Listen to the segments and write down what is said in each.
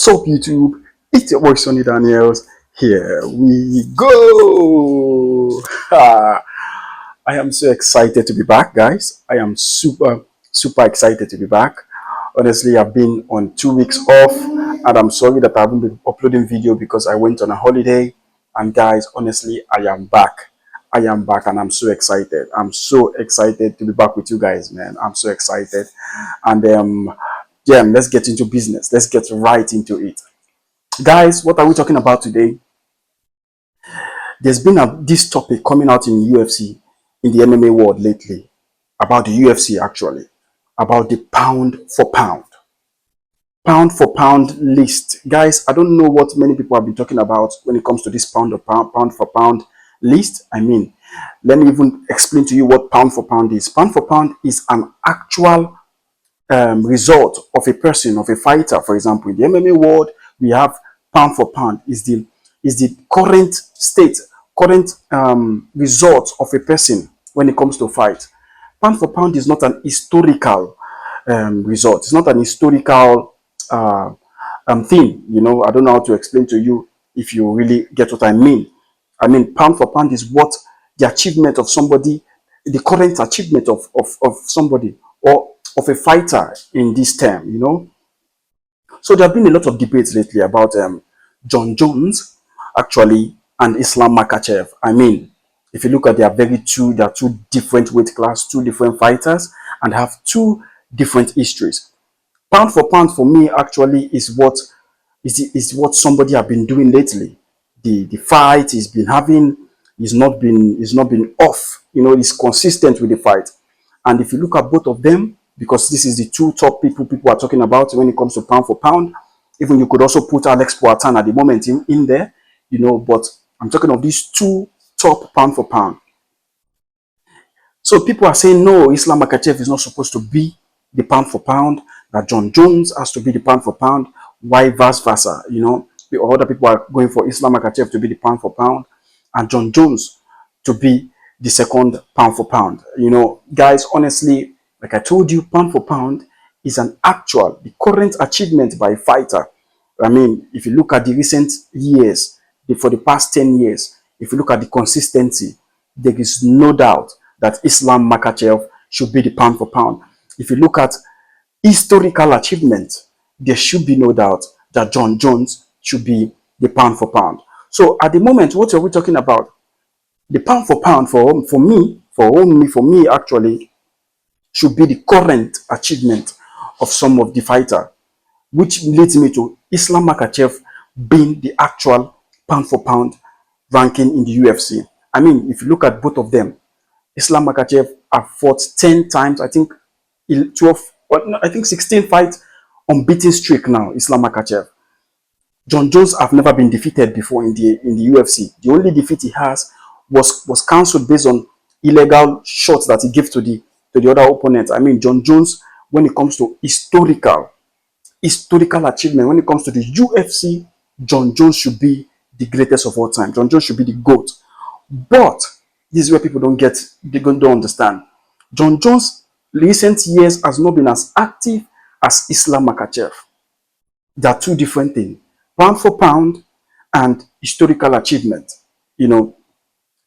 What's up, YouTube? It's your boy Sonny Daniels. Here we go. I am so excited to be back, guys. I am super excited to be back. Honestly, I've been on 2 weeks off, and I'm sorry that I haven't been uploading video because I went on a holiday. And guys, honestly, I am back. I am back, and I'm so excited. I'm so excited to be back with you guys, man. I'm so excited, and yeah, let's get into business. Let's get right into it. Guys, what are we talking about today? There's been this topic coming out in UFC, in the MMA world lately, about the UFC actually, about the pound for pound list. Guys, I don't know what many people have been talking about when it comes to this pound for pound list. I mean, let me even explain to you what pound for pound is. Pound for pound is an actual result of a person, of a fighter. For example, in the MMA world, we have pound for pound is the current state, current result of a person when it comes to fight. Pound for pound is not an historical result. It's not an historical thing. You know, I don't know how to explain to you if you really get what I mean. I mean, pound for pound is what the achievement of somebody, the current achievement of somebody or of a fighter in this term, you know. So there have been a lot of debates lately about John Jones actually and Islam Makachev. I mean, if you look at they are two different weight class, two different fighters, and have two different histories. Pound for pound for me actually is what somebody have been doing lately. The fight he's been having is not been off. You know, he's consistent with the fight. And if you look at both of them, because this is the two top people are talking about when it comes to pound for pound, even you could also put Alex Poatan at the moment in there, you know, but I'm talking of these two top pound for pound. So people are saying, no, Islam Makachev is not supposed to be the pound for pound, that John Jones has to be the pound for pound. Why vice versa? You know, other people are going for Islam Makachev to be the pound for pound and John Jones to be the second pound for pound. You know, guys, honestly, like I told you, pound for pound is an actual, the current achievement by a fighter. I mean, if you look at the recent years, for the past 10 years, if you look at the consistency, there is no doubt that Islam Makachev should be the pound for pound. If you look at historical achievement, there should be no doubt that John Jones should be the pound for pound. So at the moment, what are we talking about? The pound for pound for me actually should be the current achievement of some of the fighter, which leads me to Islam Makachev being the actual pound for pound ranking in the UFC. I mean, if you look at both of them, Islam Makachev have fought 10 times, I think 12, I think 16 fights, unbeaten streak now, Islam Makachev. John Jones have never been defeated before in the UFC. The only defeat he has was cancelled based on illegal shots that he gave to the other opponent. I mean, John Jones, when it comes to historical achievement, when it comes to the UFC, John Jones should be the greatest of all time. John Jones should be the GOAT. But this is where people they don't understand. John Jones recent years has not been as active as Islam Makachev. They are two different things. Pound for pound and historical achievement. You know,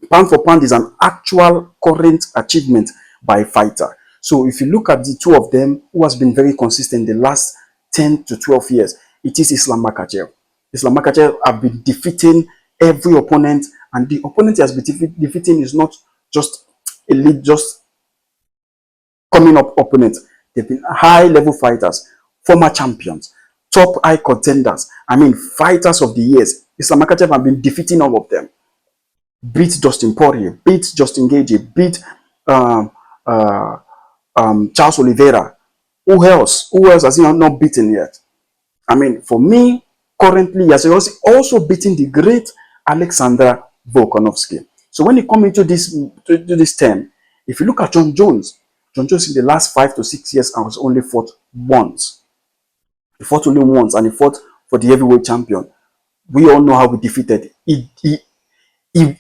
pound for pound is an actual current achievement by a fighter. So if you look at the two of them, who has been very consistent the last 10 to 12 years, it is Islam Makachev. Islam Makachev have been defeating every opponent, and the opponent he has been defeating is not just elite, just coming up opponents. They've been high level fighters, former champions, top high contenders. I mean, fighters of the years. Islam Makachev have been defeating all of them. Beat Dustin Poirier, beat Justin Gage, beat um, uh, Charles Oliveira. Who else? Who else has he not beaten yet? I mean, for me, currently, he has also beaten the great Alexander Volkanovski. So when you come into this term, if you look at John Jones in the last 5 to 6 years has only fought once. He fought only once, and he fought for the heavyweight champion. We all know how he defeated. He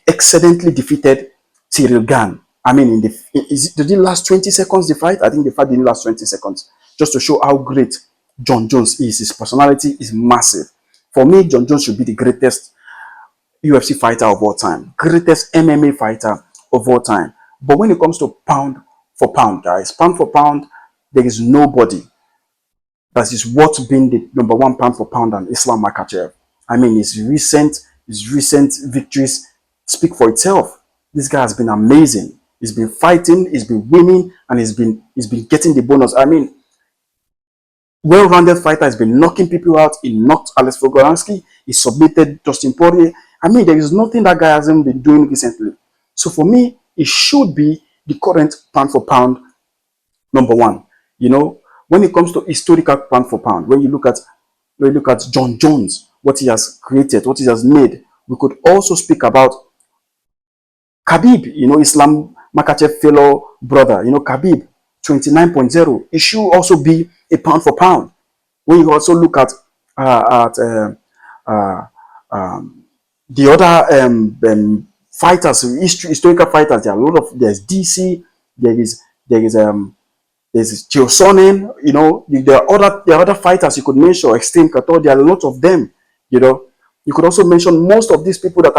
excellently defeated Cyril Gane. I mean, did it last 20 seconds, the fight? I think the fight didn't last 20 seconds. Just to show how great Jon Jones is. His personality is massive. For me, Jon Jones should be the greatest UFC fighter of all time, greatest MMA fighter of all time. But when it comes to pound for pound, guys, pound for pound, there is nobody that is worth being the number one pound for pound than Islam Makhachev. I mean, his recent victories speak for itself. This guy has been amazing. He's been fighting, he's been winning, and he's been getting the bonus. I mean, well-rounded fighter, has been knocking people out. He knocked Alex Volkanovski. He submitted Dustin Poirier. I mean, there is nothing that guy hasn't been doing recently. So for me, it should be the current pound for pound number one. You know, when it comes to historical pound for pound, when you look at Jon Jones, what he has created, what he has made, we could also speak about Khabib, Islam Makhachev fellow brother, Khabib 29.0. It should also be a pound for pound. When you also look at uh, the other fighters, historical fighters, there are a lot of, there's DC, there's Chael Sonnen, there are other fighters you could mention, Extreme Couture, there are a lot of them, you know. You could also mention most of these people that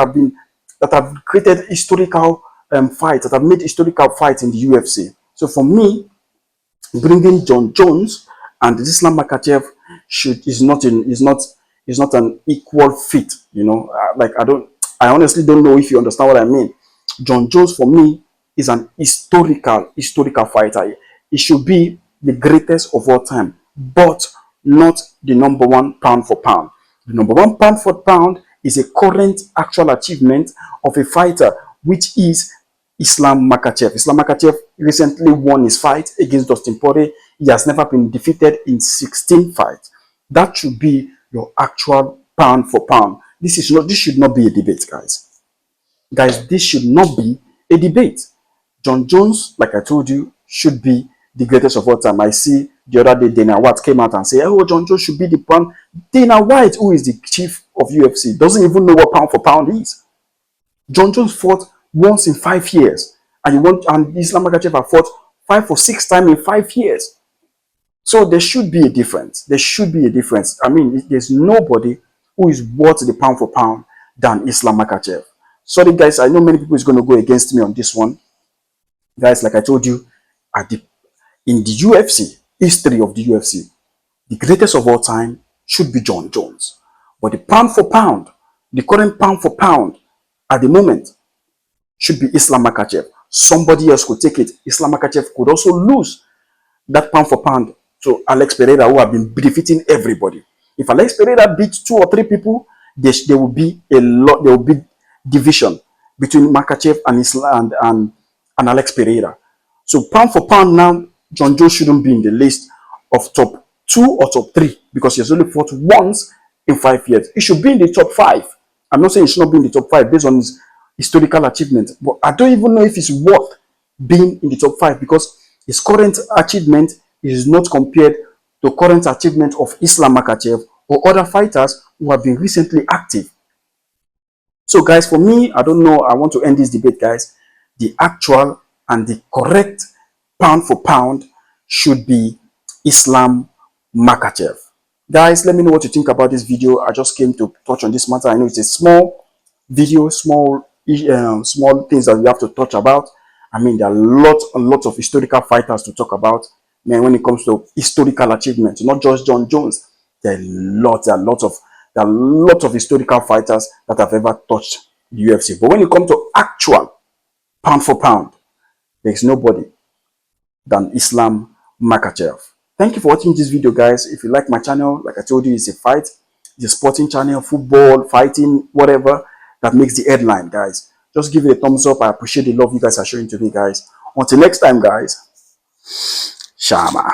have created historical fights, that have made historical fights in the UFC. So for me, bringing Jon Jones and Islam Makhachev is not an equal fit. Like I honestly don't know if you understand what I mean. Jon Jones for me is an historical fighter. He should be the greatest of all time, but not the number one pound for pound. The number one pound for pound is a current actual achievement of a fighter, which is Islam Makhachev. Islam Makhachev recently won his fight against Dustin Poirier. He has never been defeated in 16 fights. That should be your actual pound for pound. This should not be a debate, guys. Guys, this should not be a debate. Jon Jones, like I told you, should be the greatest of all time. I see the other day Dana White came out and said, "Oh, Jon Jones should be the pound." Dana White, who is the chief of UFC, doesn't even know what pound for pound is. Jon Jones fought once in 5 years, and Islam Makhachev have fought 5 or 6 times in 5 years. So there should be a difference. There should be a difference. I mean, there's nobody who is worth the pound for pound than Islam Makhachev. Sorry, guys, I know many people is going to go against me on this one. Guys, like I told you, in the UFC, history of the UFC, the greatest of all time should be Jon Jones. But the pound for pound, the current pound for pound at the moment should be Islam Makhachev. Somebody else could take it. Islam Makhachev could also lose that pound for pound to Alex Pereira, who have been defeating everybody. If Alex Pereira beats 2 or 3 people, there will be division between Makhachev and Islam and Alex Pereira. So pound for pound now, Jon Jones shouldn't be in the list of top 2 or top 3 because he has only fought once in 5 years. He should be in the top 5. I'm not saying he should not be in the top 5 based on his historical achievement, but I don't even know if it's worth being in the top 5 because his current achievement is not compared to current achievement of Islam Makhachev or other fighters who have been recently active. So guys, for me, I don't know, I want to end this debate, guys. The actual and the correct pound for pound should be Islam Makhachev. Guys, let me know what you think about this video. I just came to touch on this matter. I know it's a small video, small things that we have to touch about. I mean, there are a lot of historical fighters to talk about. Man, when it comes to historical achievements, not just Jon Jones, there are a lot of historical fighters that have ever touched the UFC. But when it comes to actual pound for pound, there is nobody than Islam Makhachev. Thank you for watching this video, guys. If you like my channel, like I told you, it's a sporting channel, football, fighting, whatever that makes the headline, guys. Just give it a thumbs up. I appreciate the love you guys are showing to me, guys. Until next time, guys. Shama.